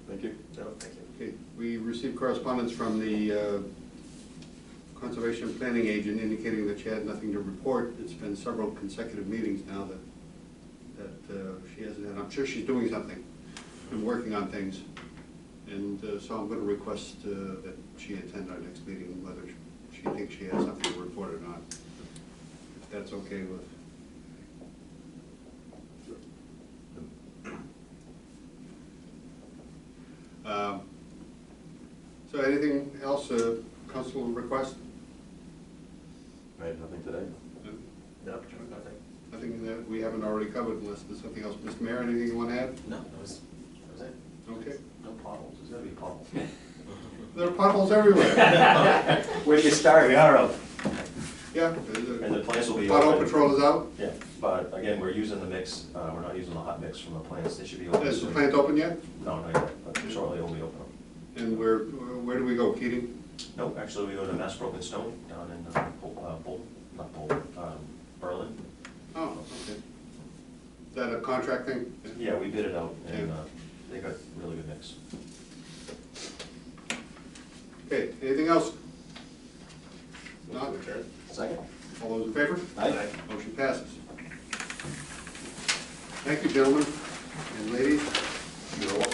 Thank you. No, thank you. Okay, we received correspondence from the Conservation and Planning agent indicating that she had nothing to report. It's been several consecutive meetings now that she hasn't had. I'm sure she's doing something, been working on things. And so I'm going to request that she attend our next meeting, whether she thinks she has something to report or not. If that's okay with. So anything else, council request? I have nothing today. No, nothing. Nothing that we haven't already covered unless there's something else. Mr. Mayor, anything you want to add? No, that was it. Okay. No potholes, there's gotta be potholes. There are potholes everywhere. Where do you start? We are out, Yeah. and the plants will be Pothole open. patrol is out. Yeah, but again, we're using the mix, we're not using the hot mix from the plants, they should be open Is the soon. plant open yet? No, not yet, but shortly it'll be open. And where do we go, Keating? No, actually, we go to Mass Broken Stone down in Berlin. Oh, okay. Is that a contract thing? Yeah, we bid it out, and they got really good mix. Okay, anything else? Not? Second? All those in favor? Aye. Motion passes. Thank you, gentlemen and ladies. You're welcome.